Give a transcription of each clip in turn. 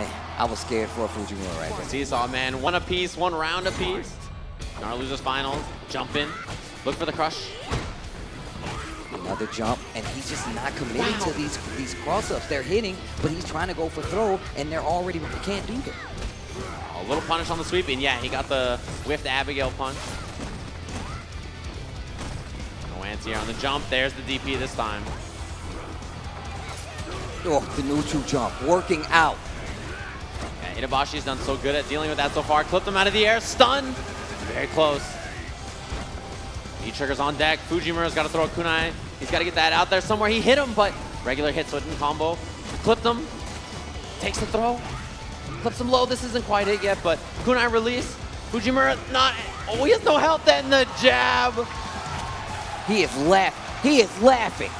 Man, I was scared for Fujimura right there. Seesaw, man. One apiece, one round apiece. In our losers finals, jump in, look for the crush. Another jump, and he's just not committing to these cross-ups. They're hitting, but he's trying to go for throw, and they're already can't do that. A little punish on the sweep, and yeah, he got the whiffed Abigail punch. No anti-air on the jump. There's the DP this time. Oh, the neutral jump, working out. Yeah, Itabashi's done so good at dealing with that so far. Clipped him out of the air, stun. Very close. V-trigger's on deck. Fujimura's got to throw a kunai. He's got to get that out there somewhere. He hit him, but regular hit, so it didn't combo. Clipped him. Takes the throw. Clips him low. This isn't quite it yet, but kunai release. Fujimura not. Oh, he has no health. Then the jab. He is laughing. He is laughing.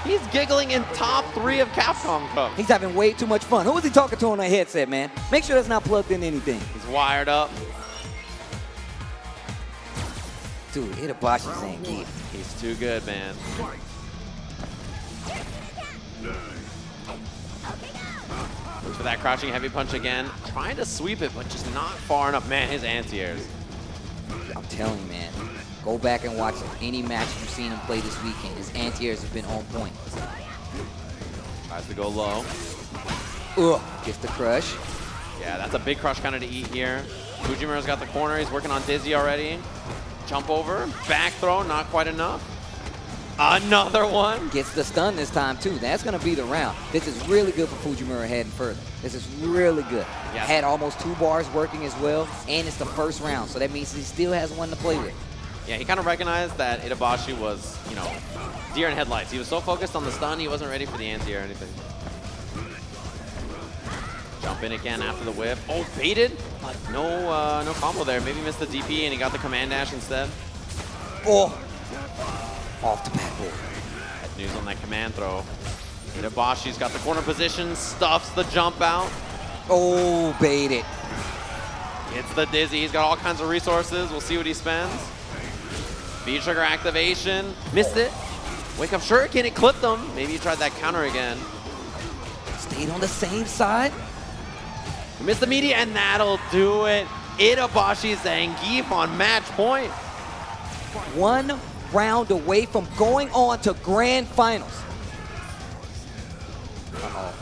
He's giggling in top 3 of Capcom Cup. He's having way too much fun. Who is he talking to on that headset, man? Make sure that's not plugged in anything. He's wired up. Dude, Itabashi Zangief. He's too good, man. Looks for that crouching heavy punch again. Trying to sweep it, but just not far enough. Man, his anti-airs. I'm telling you, man. Go back and watch any match you've seen him play this weekend. His anti-airs have been on point. Tries to go low. Ugh, gets the crush. Yeah, that's a big crush kind of to eat here. Fujimura's got the corner. He's working on Dizzy already. Jump over, back throw, not quite enough. Another one. Gets the stun this time, too. That's going to be the round. This is really good for Fujimura heading further. This is really good. Yes. Had almost 2 bars working as well, and it's the first round, so that means he still has one to play with. Yeah, he kind of recognized that Itabashi was, you know, deer in headlights. He was so focused on the stun, he wasn't ready for the anti or anything. Jump in again after the whiff. Oh, baited? No, no combo there. Maybe missed the DP and he got the command dash instead. Oh, off the backboard. Bad news on that command throw. Itabashi's got the corner position, stuffs the jump out. Oh, baited. It's the Dizzy. He's got all kinds of resources. We'll see what he spends. V-trigger activation. Missed it. Wake up shuriken. It clipped him. Maybe he tried that counter again. Stayed on the same side. Missed the media, and that'll do it. Itabashi Zangief on match point. 1 round away from going on to grand finals. Uh-oh.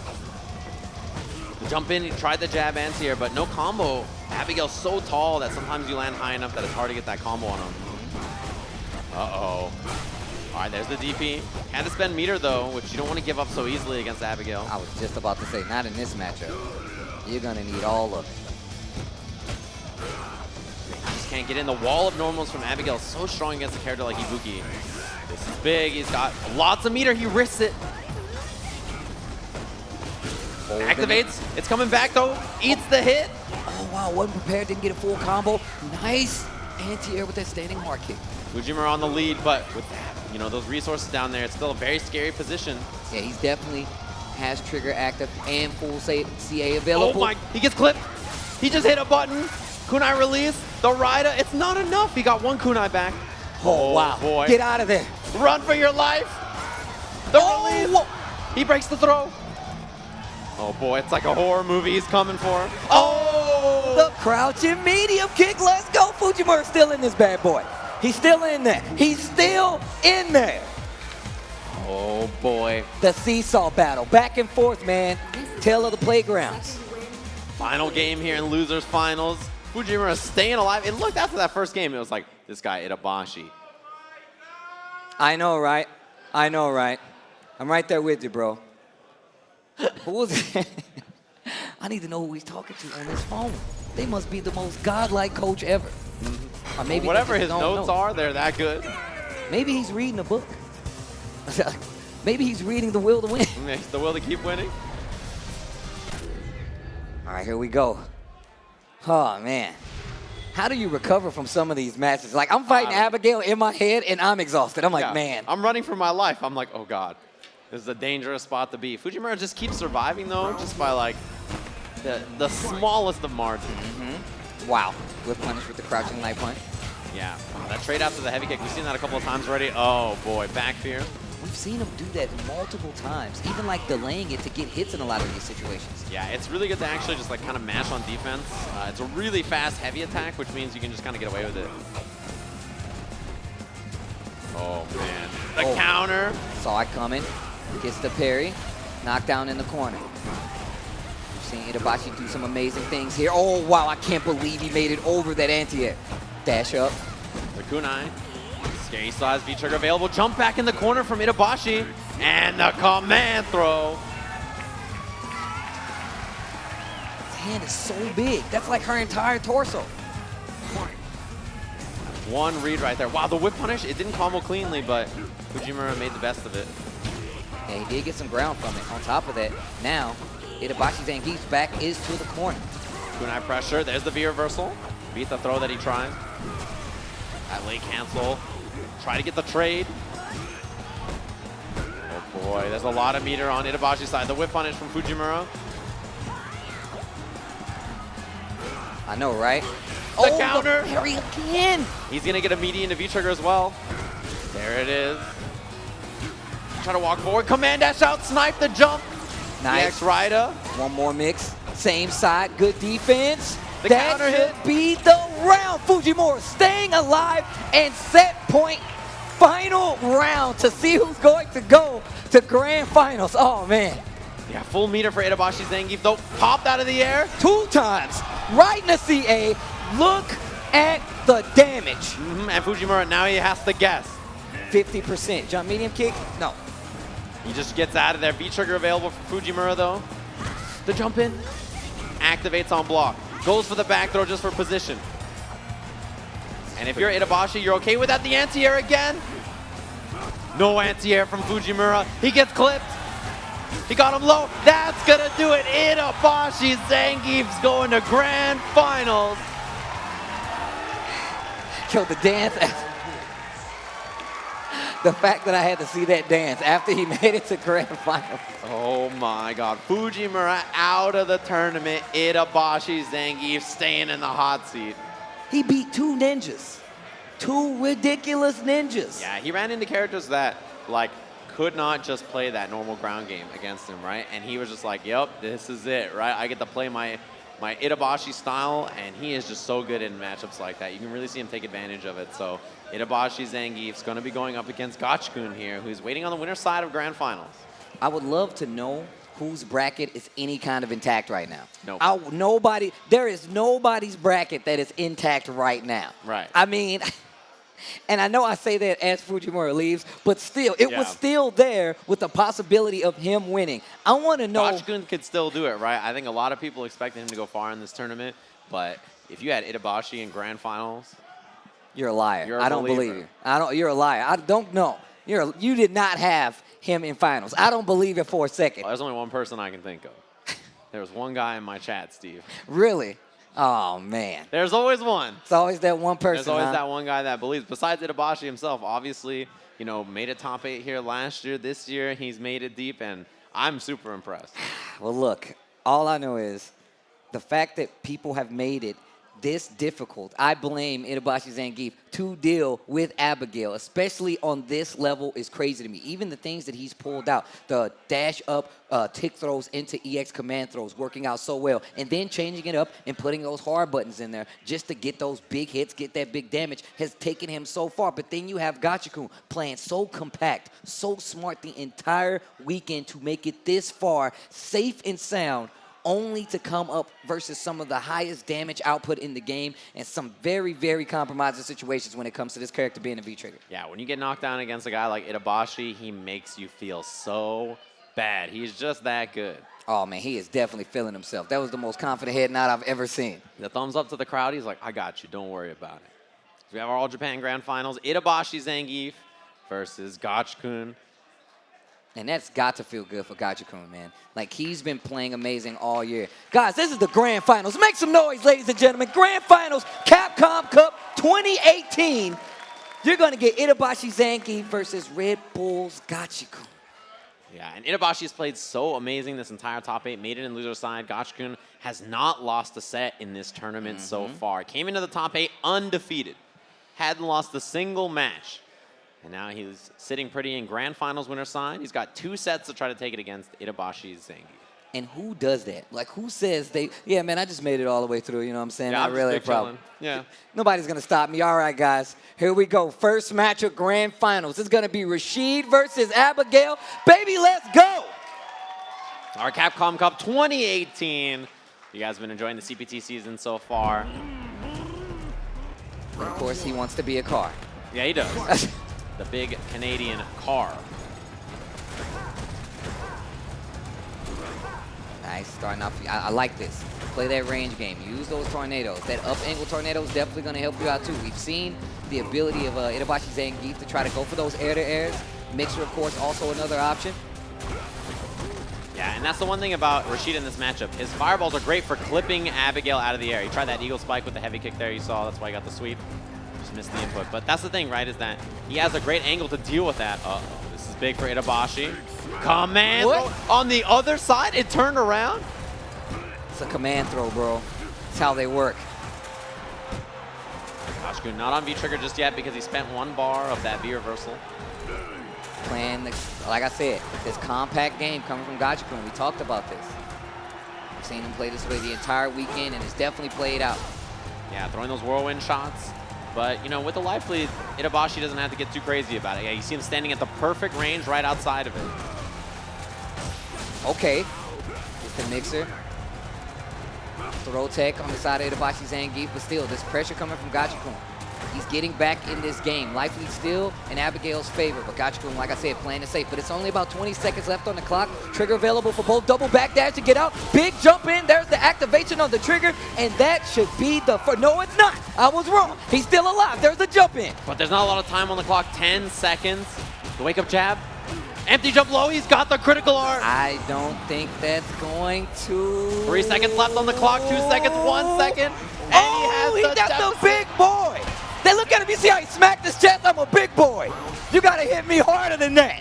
Jump in, he tried the jab anti-air, but no combo. Abigail's so tall that sometimes you land high enough that it's hard to get that combo on him. Uh-oh. All right, there's the DP. Had to spend meter, though, which you don't want to give up so easily against Abigail. I was just about to say, not in this matchup. You're going to need all of it. He just can't get in. The wall of normals from Abigail is so strong against a character like Ibuki. This is big. He's got lots of meter. He risks it. Activates. It's coming back, though. Eats the hit. Oh, wow. Wasn't prepared. Didn't get a full combo. Nice anti-air with that standing hard kick. Fujimura on the lead, but with that, you know, those resources down there, it's still a very scary position. Yeah, he's definitely has trigger active and full CA available. Oh my, he gets clipped. He just hit a button. Kunai release. The Raida, it's not enough. He got 1 kunai back. Oh, wow. Boy. Get out of there. Run for your life. The release. Whoa. He breaks the throw. Oh boy, it's like a horror movie. He's coming for him. Oh! The crouching medium kick. Let's go. Fujimura still in this bad boy. He's still in there. He's still in there. Oh boy. The seesaw battle. Back and forth, man. Tale of the playgrounds. Final game here in Losers Finals. Fujimura staying alive. It looked after that first game, it was like, this guy Itabashi. I know, right? I know, right? I'm right there with you, bro. Who was it? I need to know who he's talking to on his phone. They must be the most godlike coach ever. Or maybe whatever his notes are, they're that good. Maybe he's reading a book. Maybe he's reading The Will to Win. The will to keep winning. All right, here we go. Oh, man. How do you recover from some of these matches? Like, I'm fighting Abigail in my head, and I'm exhausted. I'm like, man. I'm running for my life. I'm like, oh, God. This is a dangerous spot to be. Fujimura just keeps surviving, though, just by, like, the smallest of margins. Wow. Whip punish with the crouching light punch. Yeah. That trade after the heavy kick, we've seen that a couple of times already. Oh, boy. Back fear. We've seen him do that multiple times, even like delaying it to get hits in a lot of these situations. Yeah, it's really good to actually just like kind of mash on defense. It's a really fast, heavy attack, which means you can just kind of get away with it. Oh, man. The counter. Saw it coming. Gets the parry. Knockdown in the corner. We've seen Itabashi do some amazing things here. Oh, wow. I can't believe he made it over that anti-air. Dash up. The kunai. Scary still has V-trigger available. Jump back in the corner from Itabashi. And the command throw. His hand is so big. That's like her entire torso. One read right there. Wow, the whip punish, it didn't combo cleanly, but Fujimura made the best of it. Yeah, he did get some ground from it. On top of that, now Itabashi Zangief's back is to the corner. Kunai pressure. There's the V reversal. Beat the throw that he tried. That late cancel. Try to get the trade. Oh boy, there's a lot of meter on Itabashi's side. The whip punish from Fujimura. I know, right? The counter. The parry again. He's gonna get a meaty into V-trigger as well. There it is. Try to walk forward. Command dash out. Snipe the jump. Nice. EX Rida. One more mix. Same side. Good defense. The That counter hit. should be the round. Fujimura staying alive and set point. Final round to see who's going to go to grand finals. Oh, man. Yeah, full meter for Itabashi Zangief, though. Popped out of the air. 2 times. Right in the CA. Look at the damage. And Fujimura, now he has to guess. 50%. Jump medium kick? No. He just gets out of there. V-trigger available for Fujimura, though. The jump in. Activates on block. Goes for the back throw just for position. And if you're Itabashi, you're okay with that. The anti-air again. No anti-air from Fujimura. He gets clipped. He got him low. That's going to do it. Itabashi Zangief's going to grand finals. Yo, the dance. The fact that I had to see that dance after he made it to grand finals. Oh my God. Fujimura out of the tournament. Itabashi Zangief staying in the hot seat. He beat 2 ninjas. 2 ridiculous ninjas. Yeah, he ran into characters that, like, could not just play that normal ground game against him, right? And he was just like, yep, this is it, right? I get to play my Itabashi style, and he is just so good in matchups like that. You can really see him take advantage of it. So Itabashi Zangief's going to be going up against Gachikun here, who's waiting on the winner's side of grand finals. I would love to know whose bracket is any kind of intact right now. Nope. There is nobody's bracket that is intact right now. Right. I mean, and I know I say that as Fujimura leaves, but still, it was Yeah. still there with the possibility of him winning. I want to know. Gachikun could still do it, right? I think a lot of people expected him to go far in this tournament, but if you had Itabashi in grand finals, You're a liar. You're a I don't believer. believe you. You're a liar. I don't know. You did not have him in finals. I don't believe it for a second. well, there's only one person I can think of. There was one guy in my chat, Steve. Really? Oh, man. There's always one. It's always that one person. There's always huh? that one guy that believes. Besides Itabashi himself, obviously, you know, made a top 8 here last year. This year, he's made it deep, and I'm super impressed. Well, look, all I know is the fact that people have made it this difficult, I blame Itabashi Zangief to deal with Abigail, especially on this level, is crazy to me. Even the things that he's pulled out, the dash up tick throws into EX command throws, working out so well, and then changing it up and putting those hard buttons in there just to get those big hits, get that big damage, has taken him so far. But then you have Gachikun playing so compact, so smart the entire weekend to make it this far, safe and sound, only to come up versus some of the highest damage output in the game and some very, very compromising situations when it comes to this character being a V-trigger. Yeah, when you get knocked down against a guy like Itabashi, he makes you feel so bad. He's just that good. Oh, man, he is definitely feeling himself. That was the most confident head nod I've ever seen. The thumbs up to the crowd. He's like, I got you. Don't worry about it. So we have our All Japan Grand Finals. Itabashi Zangief versus Gachikun. And that's got to feel good for Gachikun, man. Like, he's been playing amazing all year. Guys, this is the Grand Finals. Make some noise, ladies and gentlemen. Grand Finals, Capcom Cup 2018. You're going to get Itabashi Zangief versus Red Bull's Gachikun. Yeah, and Itabashi has played so amazing this entire top 8, made it in loser side. Gachikun has not lost a set in this tournament so far. Came into the top 8 undefeated. Hadn't lost a single match. And now he's sitting pretty in Grand Finals winner side. He's got 2 sets to try to take it against Itabashi Zangief. And who does that? Like, who says yeah, man, I just made it all the way through, you know what I'm saying? Yeah, Not I'm really a just problem. chilling. Yeah. Nobody's going to stop me. All right, guys, here we go. First match of Grand Finals. It's going to be Rashid versus Abigail. Baby, let's go. Our Capcom Cup 2018. You guys have been enjoying the CPT season so far. And of course, he wants to be a car. Yeah, he does. The big Canadian car. Nice, starting off. I like this. Play that range game. Use those tornadoes. That up angle tornado is definitely going to help you out too. We've seen the ability of Itabashi Zangief to try to go for those air-to-airs. Mixer, of course, also another option. Yeah, and that's the one thing about Rashid in this matchup. His fireballs are great for clipping Abigail out of the air. He tried that eagle spike with the heavy kick there. You saw. That's why he got the sweep. Just missed the input. But that's the thing, right, is that he has a great angle to deal with that. Uh-oh, this is big for Itabashi. Command throw on the other side. It turned around. It's a command throw, bro. It's how they work. Gachikun not on V-trigger just yet because he spent 1 bar of that V-reversal. Playing, like I said, this compact game coming from Gachikun. We talked about this. We've seen him play this way the entire weekend, and it's definitely played out. Yeah, throwing those whirlwind shots. But, you know, with the life lead, Itabashi doesn't have to get too crazy about it. Yeah, you see him standing at the perfect range right outside of it. Okay. It's the mixer. Throw tech on the side of Itabashi Zangief, but still, this pressure coming from Gachikun. He's getting back in this game. Life lead still in Abigail's favor, but Gachikun, like I said, playing it safe. But it's only about 20 seconds left on the clock. Trigger available for both. Double backdash to get out. Big jump in. There's the activation on the trigger, and that should be the first. No, it's not. I was wrong. He's still alive. There's the jump in. But there's not a lot of time on the clock. 10 seconds. The wake-up jab. Empty jump low. He's got the critical art. I don't think that's going to... 3 seconds left on the clock. 2 seconds. 1 second. And oh, he has got the big boy. Then look at him. You see how he smacked his chest? I'm a big boy. You got to hit me harder than that.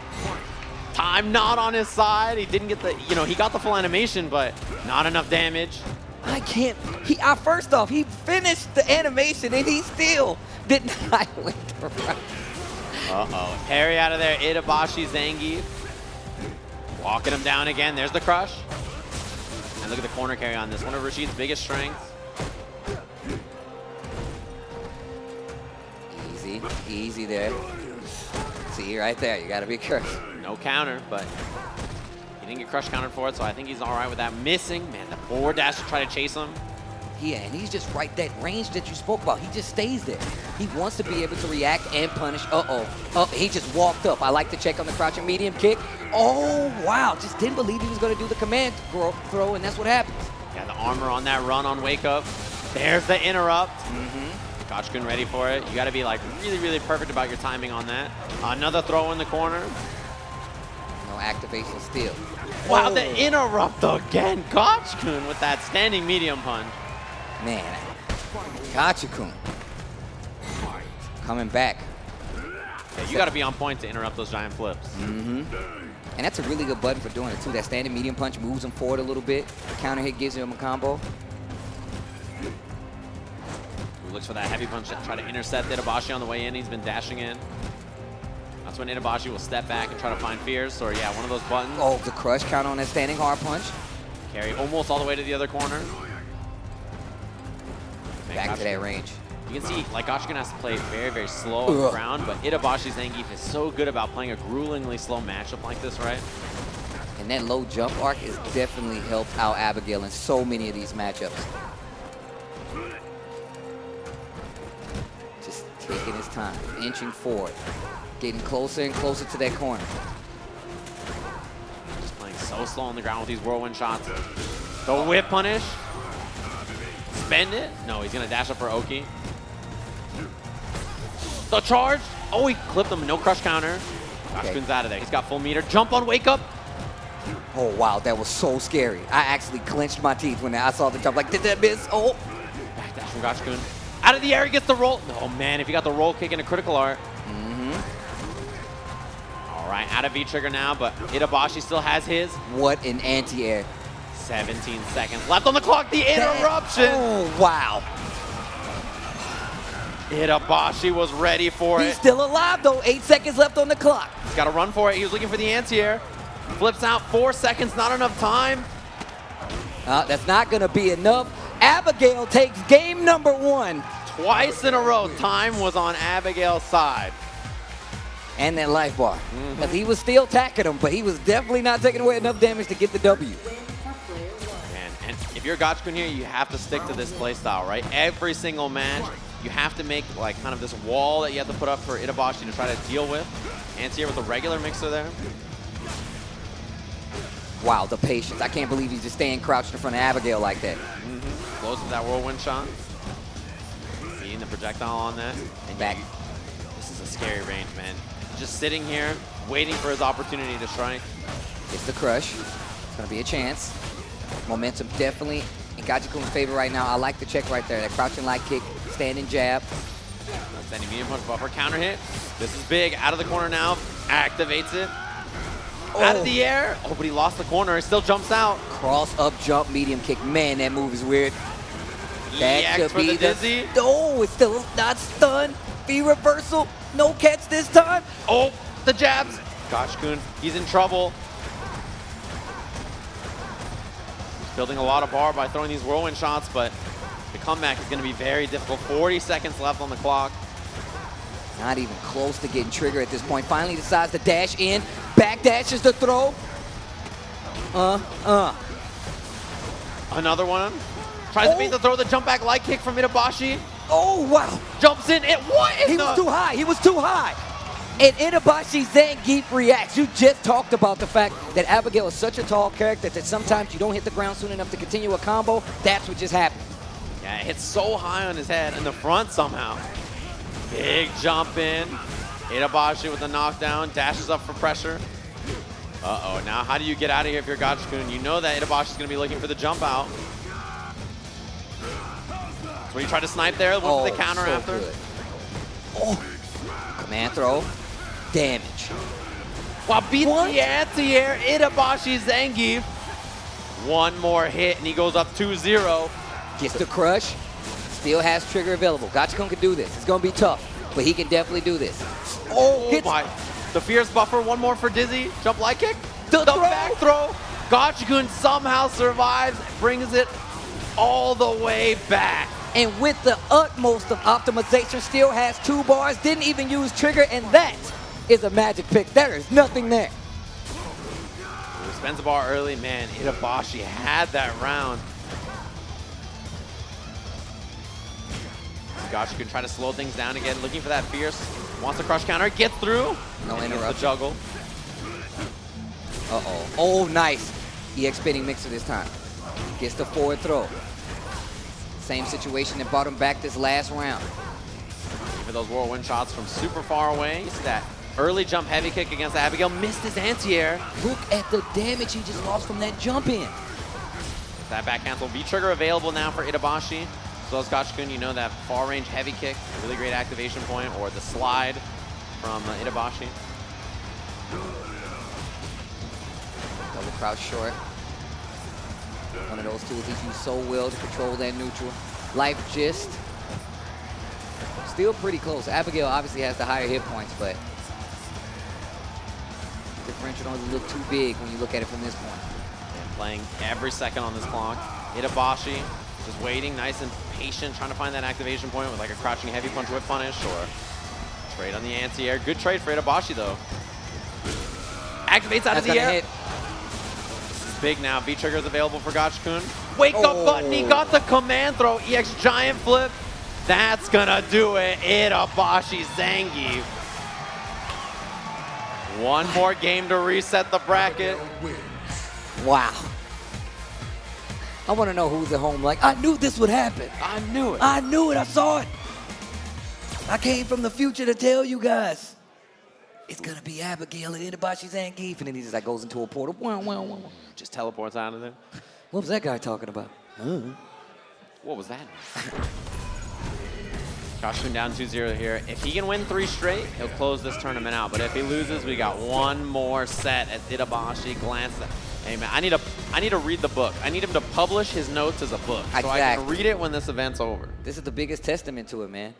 Time not on his side. He didn't get the, you know, he got the full animation, but not enough damage. I can't. First off, he finished the animation and he still did not win the round. Uh-oh. Parry out of there. Itabashi Zangief. Walking him down again. There's the crush. And look at the corner carry on this. One of Rashid's biggest strengths. Easy there. See, right there, you gotta be careful. No counter, but he didn't get crush countered for it, so I think he's all right with that. Missing, man, the forward dash to try to chase him. Yeah, and he's just right, that range that you spoke about, he just stays there. He wants to be able to react and punish. He just walked up. I like to check on the crouching medium kick. Oh, wow, just didn't believe he was gonna do the command throw, and that's what happens. Yeah, the armor on that run on wake up. There's the interrupt. Gachikun ready for it. You got to be like really, really perfect about your timing on that. Another throw in the corner. No activation still. Wow, the interrupt again. Gachikun with that standing medium punch. Man, Gachikun coming back. Yeah, you got to be on point to interrupt those giant flips. And that's a really good button for doing it too. That standing medium punch moves him forward a little bit. Counter hit gives him a combo. Looks for that heavy punch to try to intercept Itabashi on the way in. He's been dashing in. That's when Itabashi will step back and try to find Fierce, or yeah, one of those buttons. Oh, the crush counter on that standing hard punch. Carry almost all the way to the other corner. Man, Back to that range. You can see, like, Gachikun has to play very, very slow on the ground, but Itabashi Zangief is so good about playing a gruelingly slow matchup like this, right? And that low jump arc has definitely helped out Abigail in so many of these matchups. Just taking his time, inching forward, getting closer and closer to that corner. Just playing so slow on the ground with these whirlwind shots. The whip punish. Spend it. No, he's going to dash up for Oki. The charge. Oh, he clipped him. No crush counter. Gachikun's out of there. He's got full meter. Jump on wake up. Oh, wow. That was so scary. I actually clenched my teeth when I saw the jump. Like, did that miss? Oh. Back dash from Gachikun. Out of the air, he gets the roll. Oh, man, if you got the roll kick and a critical art. All right, out of V-trigger now, but Itabashi still has his. What an anti-air. 17 seconds left on the clock. The interruption. Oh, wow. Itabashi was ready for He's it. still alive, though. 8 seconds left on the clock. He's got to run for it. He was looking for the anti-air. Flips out, 4 seconds, not enough time. That's not going to be enough. Abigail takes game number 1. Twice in a row, time was on Abigail's side. And that life bar. Because he was still attacking him, but he was definitely not taking away enough damage to get the W. Man, and if you're Gachikun here, you have to stick to this play style, right? Every single match, you have to make like kind of this wall that you have to put up for Itabashi to try to deal with. Anti-air with a regular mixer there. Wow, the patience. I can't believe he's just staying crouched in front of Abigail like that. Close with that whirlwind shot. Beating the projectile on that. And Back. This is a scary range, man. Just sitting here, waiting for his opportunity to strike. It's the crush. It's going to be a chance. Momentum definitely in Gachikun's favor right now. I like the check right there. That crouching light kick, standing jab. Standing medium punch buffer, counter hit. This is big. Out of the corner now. Activates it. Out of the air. Oh, but he lost the corner. He still jumps out. Cross up jump medium kick. Man, that move is weird. That EX could for be the dizzy. Oh, it's still not stunned. V reversal. No catch this time. Oh, the jabs. Gachikun, he's in trouble. He's building a lot of bar by throwing these whirlwind shots, but the comeback is going to be very difficult. 40 seconds left on the clock. Not even close to getting trigger at this point. Finally decides to dash in. Back dashes the throw. Another one. Tries to beat the throw, the jump back light kick from Itabashi. Oh, wow. Jumps in. He was too high. He was too high. And Itabashi Zangief reacts. You just talked about the fact that Abigail is such a tall character that sometimes you don't hit the ground soon enough to continue a combo. That's what just happened. Yeah, it hits so high on his head in the front somehow. Big jump in. Itabashi with the knockdown, dashes up for pressure. Uh-oh, now how do you get out of here if you're Gachikun? You know that Itabashi's going to be looking for the jump out. So when you try to snipe there, look for the counter so after. Good. Oh, command throw, damage. Wow, beats the anti-air, Itabashi Zangief. One more hit and he goes up 2-0. Gets the crush, still has trigger available. Gachikun can do this. It's going to be tough, but he can definitely do this. Oh my. The fierce buffer, one more for Dizzy. Jump light kick. The back throw. Gachikun somehow survives, brings it all the way back. And with the utmost of optimization, still has 2 bars, didn't even use trigger, and that is a magic pick. There is nothing there. He spends the bar early. Man, Itabashi had that round. Gachikun try to slow things down again, looking for that fierce. Wants the crush counter, gets through. No interruption. The juggle. Uh-oh. Oh, nice. EX spinning mixer this time. Gets the forward throw. Same situation that brought him back this last round. For those whirlwind shots from super far away. You see that early jump heavy kick against Abigail. Missed his anti-air. Look at the damage he just lost from that jump in. That back cancel. V-trigger available now for Itabashi. So as Gachikun, you know that far range heavy kick, a really great activation point, or the slide from Itabashi. Double crouch short. One of those tools he's used so well to control that neutral. Life gist. Still pretty close. Abigail obviously has the higher hit points, but the differential doesn't look too big when you look at it from this point. And playing every second on this clock. Itabashi just waiting, nice and patient, trying to find that activation point with like a crouching heavy punch whip punish or trade on the anti-air. Good trade for Itabashi though. Activates out of the air. Hit. This is big now. V-trigger is available for Gachikun. Wake up button, he got the command throw. EX giant flip. That's gonna do it. Itabashi Zangief. One more game to reset the bracket. Wow. I want to know who's at home like, I knew this would happen. I knew it. I knew it. I saw it. I came from the future to tell you guys. It's going to be Abigail and Itabashi Zangief. And then he just like goes into a portal. Just teleports out of there. What was that guy talking about? What was that? Gachikun down 2-0 here. If he can win 3 straight, he'll close this tournament out. But if he loses, we got one more set at Itabashi. Glance at. Hey man, I need to read the book. I need him to publish his notes as a book, so I can read it when this event's over. This is the biggest testament to it, man.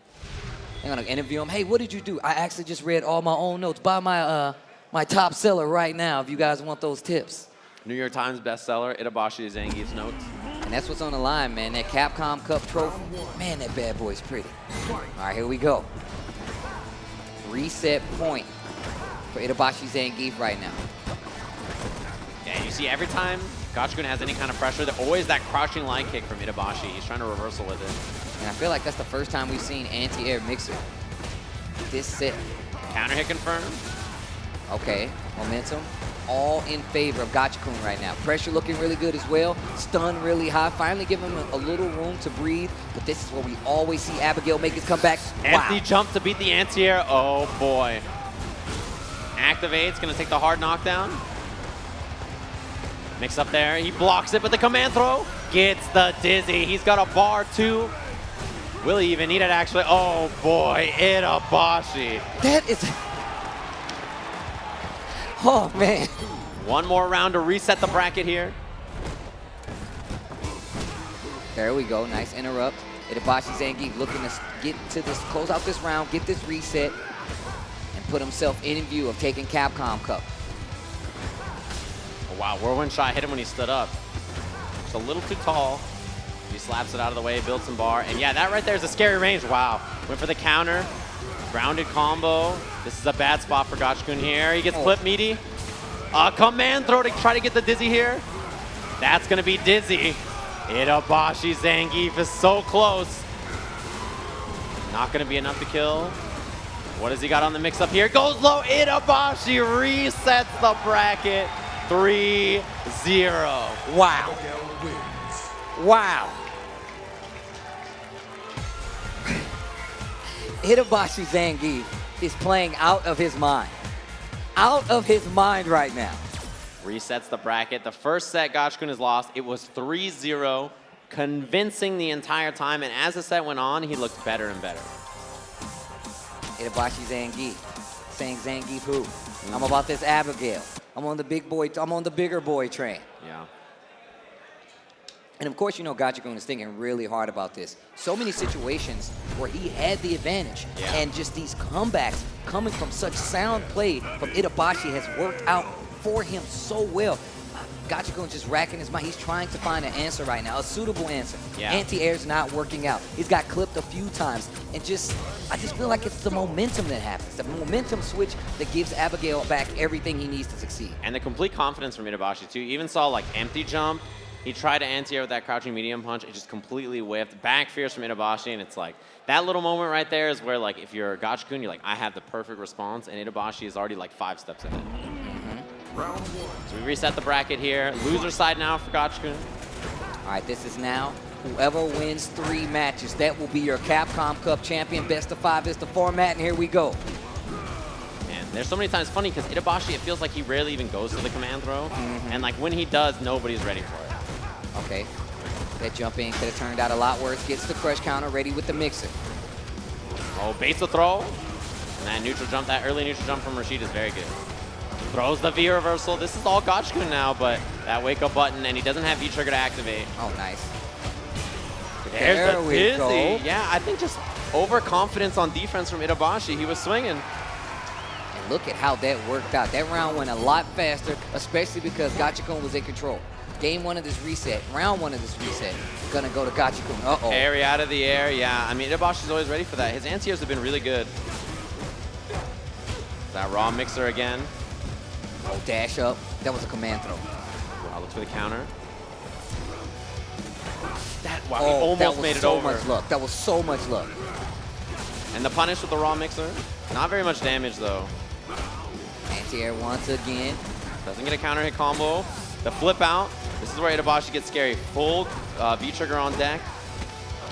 They're gonna interview him. Hey, what did you do? I actually just read all my own notes. Buy my my top seller right now if you guys want those tips. New York Times bestseller, Itabashi Zangief's notes. And that's what's on the line, man. That Capcom Cup trophy. Man, that bad boy's pretty. All right, here we go. Reset point for Itabashi Zangief right now. Yeah, you see every time Gachikun has any kind of pressure, there's always that crouching line kick from Itabashi. He's trying to reversal with it. And I feel like that's the first time we've seen anti-air mixer this set. Counter hit confirmed. Okay, momentum all in favor of Gachikun right now. Pressure looking really good as well. Stun really high. Finally giving him a little room to breathe. But this is where we always see Abigail make his comeback. Empty jump to beat the anti-air. Oh boy. Activate's gonna take the hard knockdown. Mix up there. He blocks it, but the command throw gets the dizzy. He's got a bar too. Will he even need it actually? Oh boy, Itabashi. That is. Oh, man. One more round to reset the bracket here. There we go. Nice interrupt. Itabashi Zangief looking to get to this, close out this round, get this reset, and put himself in view of taking Capcom Cup. Oh, wow, whirlwind shot hit him when he stood up. Just a little too tall. He slaps it out of the way, builds some bar. And yeah, that right there is a scary range. Wow. Went for the counter. Grounded combo. This is a bad spot for Gachikun here. He gets clip meaty. A command throw to try to get the dizzy here. That's going to be dizzy. Itabashi Zangief is so close. Not going to be enough to kill. What has he got on the mix-up here? Goes low. Itabashi resets the bracket. 3-0. Wow. Wow. Itabashi Zangief is playing out of his mind. Out of his mind right now. Resets the bracket. The first set Gachikun has lost. It was 3-0, convincing the entire time. And as the set went on, he looked better and better. Itabashi Zangief saying Zangief who? I'm about this Abigail. I'm on the bigger boy train. Yeah. And of course, you know, Gachikun is thinking really hard about this. So many situations where he had the advantage, and just these comebacks coming from such sound play from Itabashi has worked out for him so well. Gachikun just racking his mind. He's trying to find an answer right now, a suitable answer. Yeah. Anti-air's not working out. He's got clipped a few times, and I just feel like it's the momentum that happens, the momentum switch that gives Abigail back everything he needs to succeed. And the complete confidence from Itabashi too. You even saw like empty jump. He tried to anti-air with that crouching medium punch. It just completely whiffed. Back fierce from Itabashi, and it's like, that little moment right there is where, like, if you're Gachikun, you're like, I have the perfect response, and Itabashi is already like 5 steps ahead. Round 1. So we reset the bracket here. Loser side now for Gachikun. All right, this is now whoever wins 3 matches. That will be your Capcom Cup champion. Best of 5 is the format, and here we go. And there's so many times, funny, because Itabashi, it feels like he rarely even goes to the command throw. And like when he does, nobody's ready for it. Okay, that jump in could have turned out a lot worse. Gets the crush counter ready with the mixer. Oh, baits the throw. And that neutral jump, that early neutral jump from Rashid is very good. Throws the V reversal. This is all Gachikun now, but that wake up button, and he doesn't have V trigger to activate. Oh, nice. There's There the we dizzy. go. Yeah, I think just overconfidence on defense from Itabashi. He was swinging. And look at how that worked out. That round went a lot faster, especially because Gachikun was in control. Game 1 of this reset, round 1 of this reset, gonna go to Gachikun. Uh-oh. Airy out of the air, yeah. I mean, Itabashi's always ready for that. His anti-airs have been really good. That raw mixer again. Oh, dash up. That was a command throw. Wow, looks for the counter. Wow, Oh, he almost that was made it so over. much luck. That was so much luck. And the punish with the raw mixer. Not very much damage, though. Anti-air once again. Doesn't get a counter hit combo. The flip out. This is where Itabashi gets scary. Full V-trigger on deck.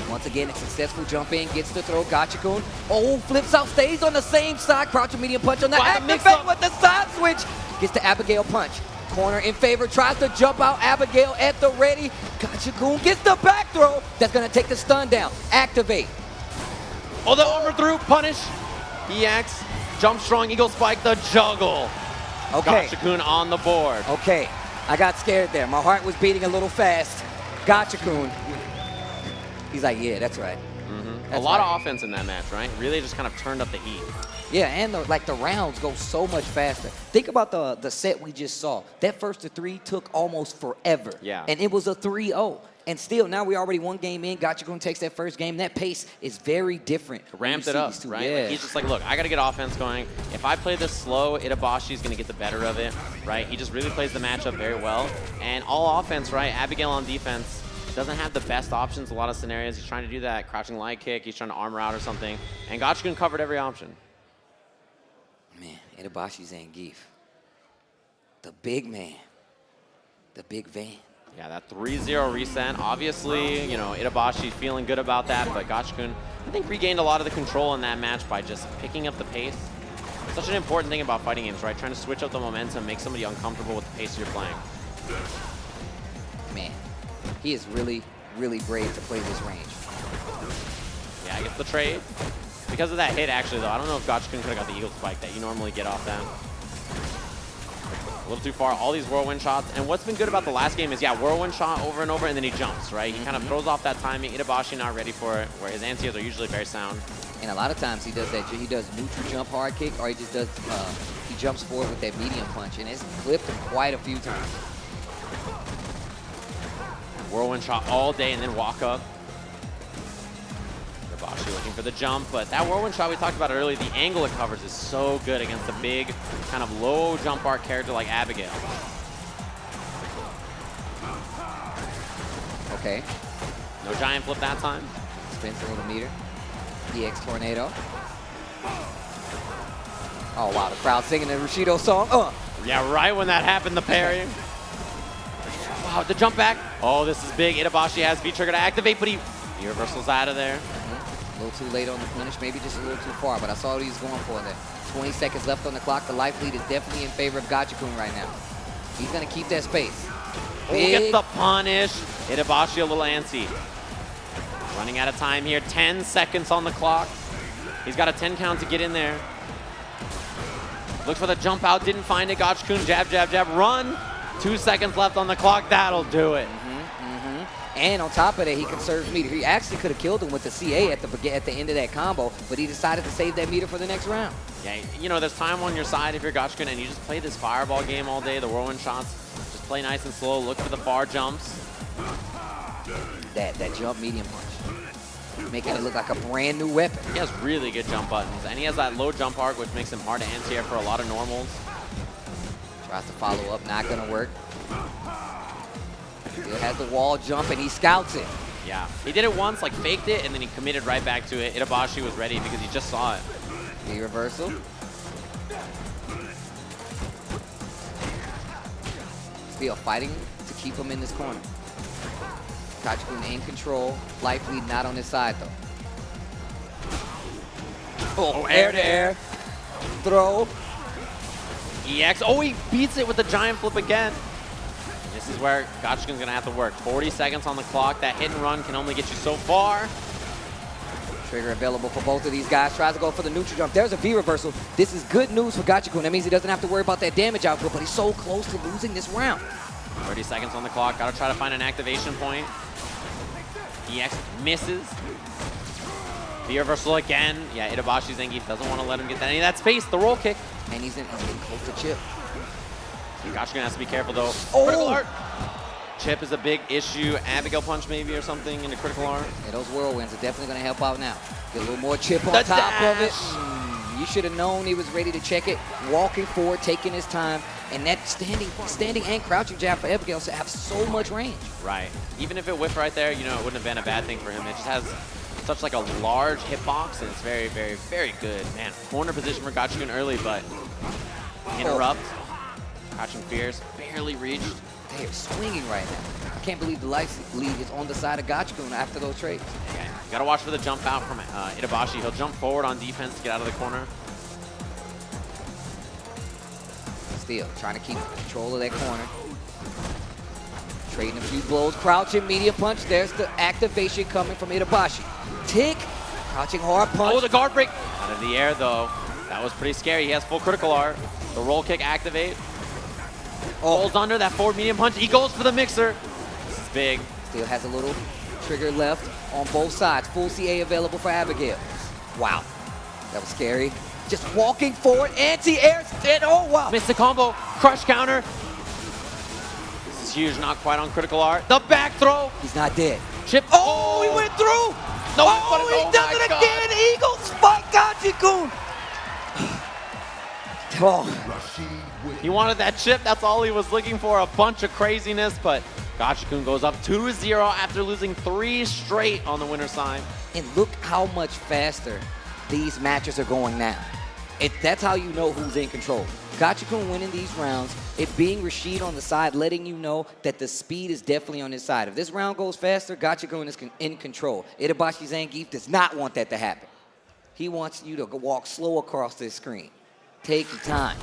Once again, a successful jump in, gets the throw. Gachikun. Oh, flips out, stays on the same side. Crouching medium punch on the Wow, the activate mix-up. with the side switch. Gets the Abigail punch. Corner in favor, tries to jump out. Abigail at the ready. Gachikun gets the back throw. That's going to take the stun down. Activate. Oh, the overthrow punish. EX. Jump strong, eagle spike, the juggle. Okay. Gachikun on the board. Okay. I got scared there. My heart was beating a little fast. Gachikun. He's like, yeah, that's right. A lot of offense in that match, right? Really just kind of turned up the heat. Yeah, and the rounds go so much faster. Think about the set we just saw. That first to 3 took almost forever. Yeah. And it was a 3-0. And still, now we already one game in. Gachikun takes that first game. That pace is very different. Ramped it up, right? Yeah. Like he's just like, look, I got to get offense going. If I play this slow, Itabashi's going to get the better of it, right? He just really plays the matchup very well. And all offense, right? Abigail on defense doesn't have the best options in a lot of scenarios. He's trying to do that crouching light kick. He's trying to armor out or something. And Gachikun covered every option. Man, Itabashi Zangief. The big man. The big van. Yeah, that 3-0 reset. Obviously, you know, Itabashi feeling good about that, but Gachikun, I think, regained a lot of the control in that match by just picking up the pace. Such an important thing about fighting games, right? Trying to switch up the momentum, make somebody uncomfortable with the pace you're playing. Man, he is really, really brave to play this range. Yeah, I guess the trade. Because of that hit, actually, though, I don't know if Gachikun could have got the eagle spike that you normally get off that. A little too far, all these whirlwind shots. And what's been good about the last game is, yeah, whirlwind shot over and over, and then he jumps, right? He kind of throws off that timing. Itabashi not ready for it, where his anti-airs are usually very sound. And a lot of times he does that. He does neutral jump hard kick, or he just does, he jumps forward with that medium punch, and it's clipped him quite a few times. Whirlwind shot all day and then walk up. Itabashi looking for the jump, but that whirlwind shot we talked about earlier, the angle it covers is so good against a big, kind of low jump arc character like Abigail. Okay. No giant flip that time. Spins a little meter. EX Tornado. Oh, wow, the crowd singing the Rashido song. Yeah, right when that happened, the parry. Wow, the jump back. Oh, this is big. Itabashi has V-trigger to activate, but he reversals out of there. A little too late on the punish, maybe just a little too far, but I saw what he was going for there. 20 seconds left on the clock. The life lead is definitely in favor of Gachikun right now. He's going to keep that space. Oh, gets the punish. Itabashi a little antsy. Running out of time here. 10 seconds on the clock. He's got a 10 count to get in there. Looked for the jump out, didn't find it. Gachikun, jab, jab, jab, run. 2 seconds left on the clock. That'll do it. And on top of that, he conserved meter. He actually could have killed him with the CA at the end of that combo, but he decided to save that meter for the next round. Yeah, you know, there's time on your side if you're Gachikun, and you just play this fireball game all day, the whirlwind shots. Just play nice and slow, look for the far jumps. That jump medium punch, making it look like a brand new weapon. He has really good jump buttons, and he has that low jump arc, which makes him hard to anti-air for a lot of normals. Tries to follow up, not gonna work. Still has the wall jump, and he scouts it. Yeah, he did it once, like faked it, and then he committed right back to it. Itabashi was ready because he just saw it. The reversal. Still fighting to keep him in this corner. Gachikun in control. Life lead not on his side, though. Oh, air to air. Throw. EX. Oh, he beats it with the giant flip again. This is where Gachikun's going to have to work. 40 seconds on the clock. That hit and run can only get you so far. Trigger available for both of these guys. Tries to go for the neutral jump. There's a V reversal. This is good news for Gachikun. That means he doesn't have to worry about that damage output, but he's so close to losing this round. 30 seconds on the clock. Got to try to find an activation point. EX misses. V reversal again. Yeah, Itabashi Zangief doesn't want to let him get any of that space. The roll kick. And he's getting close to chip. Gachikun has to be careful, though. Oh! Critical art. Chip is a big issue. Abigail punch maybe or something into critical art. Yeah, those whirlwinds are definitely going to help out now. Get a little more chip on top of it. You should have known he was ready to check it. Walking forward, taking his time. And that standing and crouching jab for Abigail have so much range. Right. Even if it whiffed right there, you know, it wouldn't have been a bad thing for him. It just has such like a large hitbox, and it's very, very, very good. Man, corner position for Gachikun early, but interrupt. Crouching Fierce, barely reached. They are swinging right now. I can't believe the life lead is on the side of Gachikun after those trades. Okay. You gotta watch for the jump out from Itabashi. He'll jump forward on defense to get out of the corner. Still trying to keep control of that corner. Trading a few blows. Crouching, medium punch. There's the activation coming from Itabashi. Tick. Crouching hard punch. Oh, the guard break. Out of the air, though. That was pretty scary. He has full critical art. The roll kick activate. Holds under that forward medium punch. He goes for the mixer. This is big. Still has a little Trigger left on both sides. Full CA available for Abigail. Wow, that was scary. Just walking forward, anti-air, and oh wow. Missed the combo, crush counter. This is huge, not quite on critical art. The back throw. He's not dead. Chip. Oh, he went through. No, Oh, he does it again. Eagle spike, Gachikun. Oh, Rashid He wanted that chip, that's all he was looking for, a bunch of craziness, but Gachikun goes up 2-0 after losing 3 straight on the winner's side. and look how much faster these matches are going now. That's how you know who's in control. Gachikun winning these rounds, it being Rashid on the side, letting you know that the speed is definitely on his side. If this round goes faster, Gachikun is in control. Itabashi Zangief does not want that to happen. He wants you to walk slow across this screen. Take your time.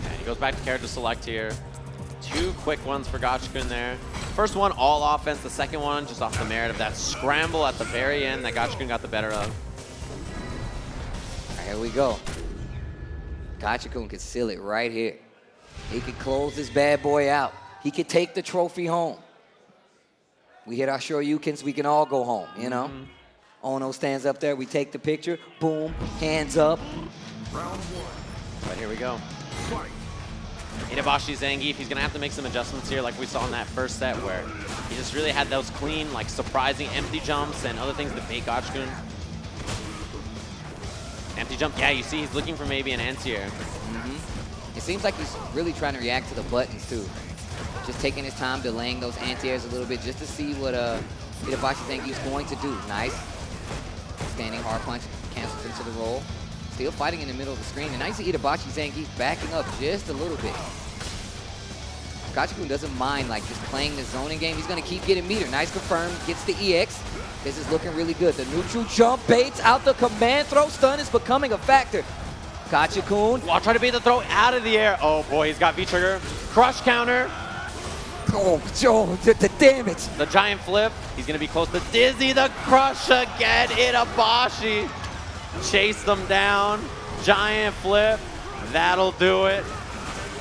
Yeah, he goes back to character select here. 2 quick ones for Gachikun there. First one, all offense. The second one, just off the merit of that scramble at the very end that Gachikun got the better of. All right, here we go. Gachikun could seal it right here. He could close this bad boy out. He could take the trophy home. We hit our Shoryukens, we can all go home, you know? Ono stands up there, we take the picture, boom, hands up. Round 1. But here we go. Fight. Itabashi Zangief, he's gonna have to make some adjustments here like we saw in that first set where he just really had those clean, like surprising empty jumps and other things that bait Gachikun. Empty jump, yeah, you see he's looking for maybe an anti-air. It seems like he's really trying to react to the buttons too. Just taking his time, delaying those anti-airs a little bit just to see what Itabashi Zangief's going to do. Nice. Standing hard punch, cancels into the roll. Still fighting in the middle of the screen. And nice to see Itabashi Zangief backing up just a little bit. Gachikun doesn't mind like just playing the zoning game. He's gonna keep getting meter. Nice confirm, gets the EX. This is looking really good. The neutral jump baits out the command throw. Stun is becoming a factor. Gachikun. While trying to bait the throw out of the air. Oh boy, he's got V-trigger. Crush counter. Oh, Joe, the damage. The giant flip. He's gonna be close to Dizzy. The crush again. Itabashi. Chase them down. Giant flip. That'll do it.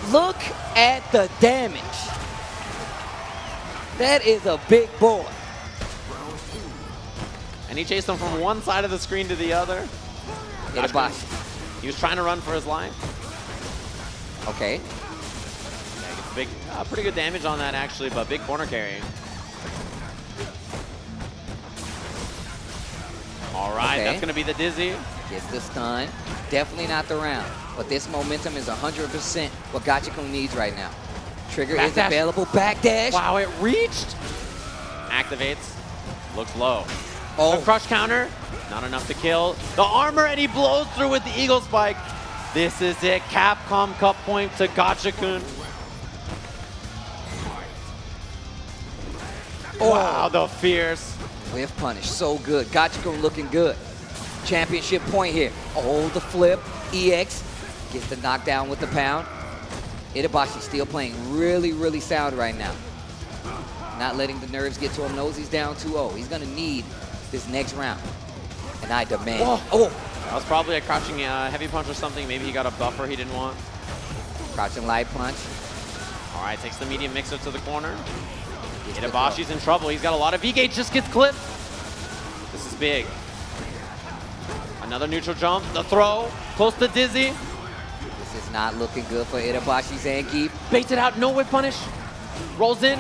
Look at the damage. That is a big boy. And he chased him from one side of the screen to the other. Itabashi. He was trying to run for his life. Okay. Yeah, gets big, pretty good damage on that actually, but big corner carry. All right, Okay. that's gonna be the Dizzy. Gets the stun. Definitely not the round. But this momentum is 100% what Gachikun needs right now. Trigger is Backdash. available. Backdash. Wow, it reached. Activates. Looks low. Oh. The crush counter. Not enough to kill. The armor, and he blows through with the Eagle Spike. This is it. Capcom Cup point to Gachikun. Wow, the fierce. Whiff punish. So good. Gachikun looking good. Championship point here. Oh, the flip. EX. Gets the knockdown with the pound. Itabashi still playing really, really sound right now. Not letting the nerves get to him. Knows he's down 2-0. He's going to need this next round. And I demand. Whoa. Oh, That was probably a crouching heavy punch or something. Maybe he got a buffer he didn't want. crouching light punch. All right, takes the medium mixer to the corner. Gets the Itabashi's in trouble. He's got a lot of V-Gate, just gets clipped. This is big. Another neutral jump, the throw, close to Dizzy. This is not looking good for Itabashi Zangief. Baits it out, no whip punish. Rolls in.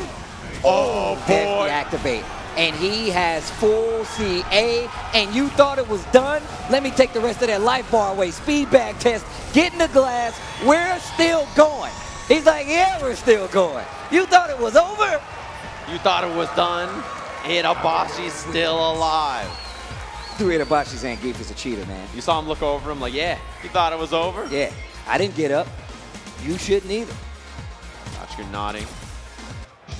Oh boy. Deactivate. And he has full CA, and you thought it was done? Let me take the rest of that life bar away. Speed bag test, get in the glass, we're still going. He's like, yeah, we're still going. You thought it was over? You thought it was done. Itabashi's still alive. Dude, Itabashi Zangief is a cheater, man. You saw him look over him like, yeah, you thought it was over? Yeah, I didn't get up. You shouldn't either. Gachikun nodding.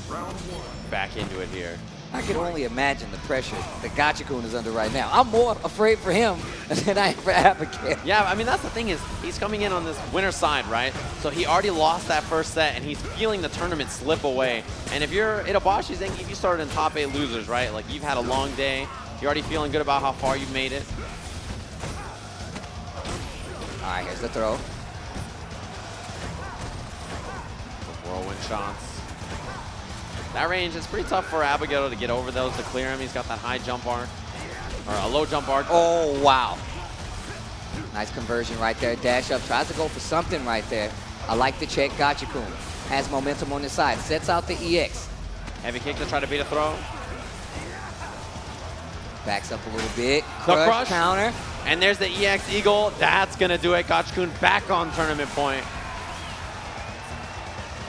Round 1. Back into it here. I can only imagine the pressure that Gachikun is under right now. I'm more afraid for him than I am for Abigail. Yeah, I mean, that's the thing is, he's coming in on this winner's side, right? So he already lost that first set, and he's feeling the tournament slip away. And if you're Itabashi Zangief, you started in top 8 losers, right? Like, you've had a long day. You're already feeling good about how far you've made it. All right, here's the throw. The whirlwind shots. That range is pretty tough for Abigail to get over those to clear him. He's got that high jump arc, or a low jump arc. Oh, wow. Nice conversion right there. Dash up, tries to go for something right there. I like the check. Gachikun has momentum on his side. Sets out the EX. Heavy kick to try to beat a throw. Backs up a little bit. The crush. Counter. And there's the EX Eagle. That's going to do it. Gachikun back on tournament point.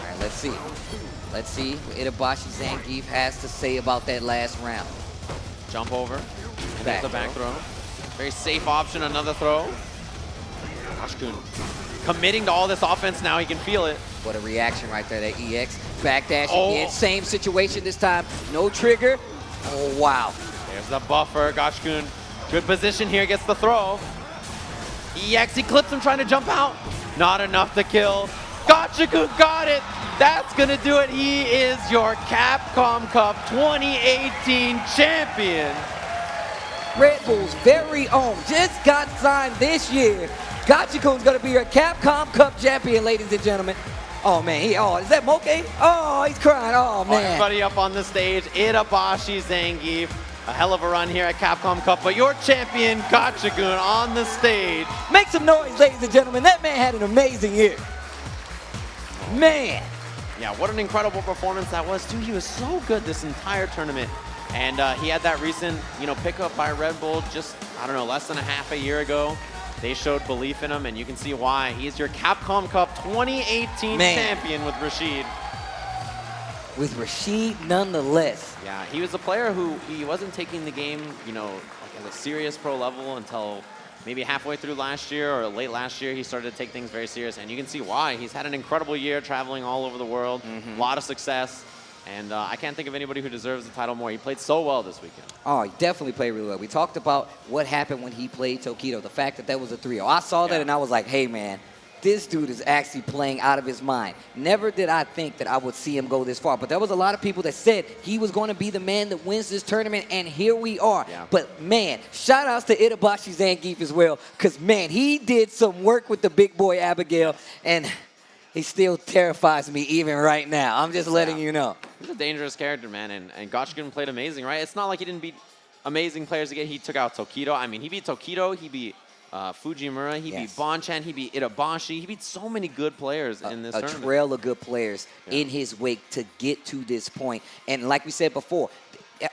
All right, let's see. Let's see what Itabashi Zangief has to say about that last round. Jump over. And Back there's the back throw. Very safe option, another throw. Gachikun committing to all this offense now. He can feel it. What a reaction right there. That EX backdash Oh. again. Same situation this time. No trigger. Oh, wow. There's the buffer. Gachikun, good position here, gets the throw. EX, he clips him trying to jump out. Not enough to kill. Gachikun got it. That's going to do it. He is your Capcom Cup 2018 champion. Red Bull's very own. Just got signed this year. Gachikun's going to be your Capcom Cup champion, ladies and gentlemen. Oh, man. Is that Moke? Oh, he's crying. Oh, man. Everybody up on the stage. Itabashi Zangief. A hell of a run here at Capcom Cup, but your champion, Gachikun, on the stage. Make some noise, ladies and gentlemen. That man had an amazing year. Man. Yeah, what an incredible performance that was, too. He was so good this entire tournament. And he had that recent, pickup by Red Bull just, I don't know, less than a half a year ago. They showed belief in him, and you can see why. He's your Capcom Cup 2018 champion with Rashid. With Rashid, nonetheless. Yeah, he was a player who he wasn't taking the game, at a serious pro level until maybe halfway through last year or late last year. He started to take things very serious, and you can see why. He's had an incredible year traveling all over the world, a lot of success, and I can't think of anybody who deserves the title more. He played so well this weekend. Oh, he definitely played really well. We talked about what happened when he played Tokido, the fact that that was a 3-0. I saw that and I was like, hey, man, this dude is actually playing out of his mind. Never did I think that I would see him go this far, but there was a lot of people that said he was going to be the man that wins this tournament, and here we are. Yeah. But, man, shout-outs to Itabashi Zangief as well, because, man, he did some work with the big boy Abigail, and he still terrifies me even right now. I'm just letting you know. He's a dangerous character, man, and Gachikun played amazing, right? It's not like he didn't beat amazing players again. He took out Tokido. I mean, he beat Tokido, he beat Fujimura, he beat Bonchan, he beat Itabashi. He beat so many good players in this tournament. A trail of good players in his wake to get to this point. And like we said before,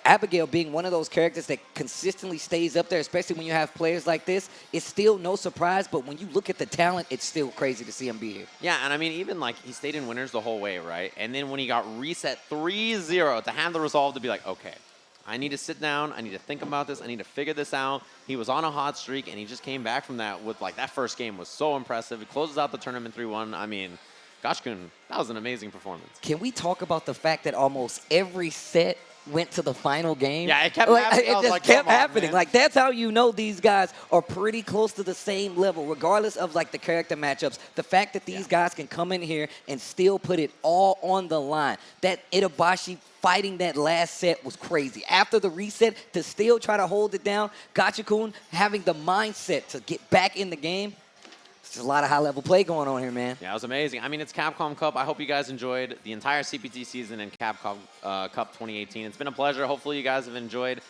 Abigail being one of those characters that consistently stays up there, especially when you have players like this, it's still no surprise. But when you look at the talent, it's still crazy to see him be here. Yeah, and I mean, even like he stayed in winners the whole way, right? And then when he got reset 3-0, to have the resolve to be like, okay, I need to sit down, I need to think about this, I need to figure this out. He was on a hot streak, and he just came back from that with, like, that first game was so impressive. He closes out the tournament 3-1. I mean, Gachikun, that was an amazing performance. Can we talk about the fact that almost every set went to the final game? Yeah, it kept happening. It just kept happening. Like, that's how you know these guys are pretty close to the same level, regardless of, like, the character matchups. The fact that these guys can come in here and still put it all on the line. That Itabashi fighting that last set was crazy. After the reset, to still try to hold it down, Gachikun having the mindset to get back in the game. There's a lot of high-level play going on here, man. Yeah, it was amazing. I mean, it's Capcom Cup. I hope you guys enjoyed the entire CPT season and Capcom Cup 2018. It's been a pleasure. Hopefully you guys have enjoyed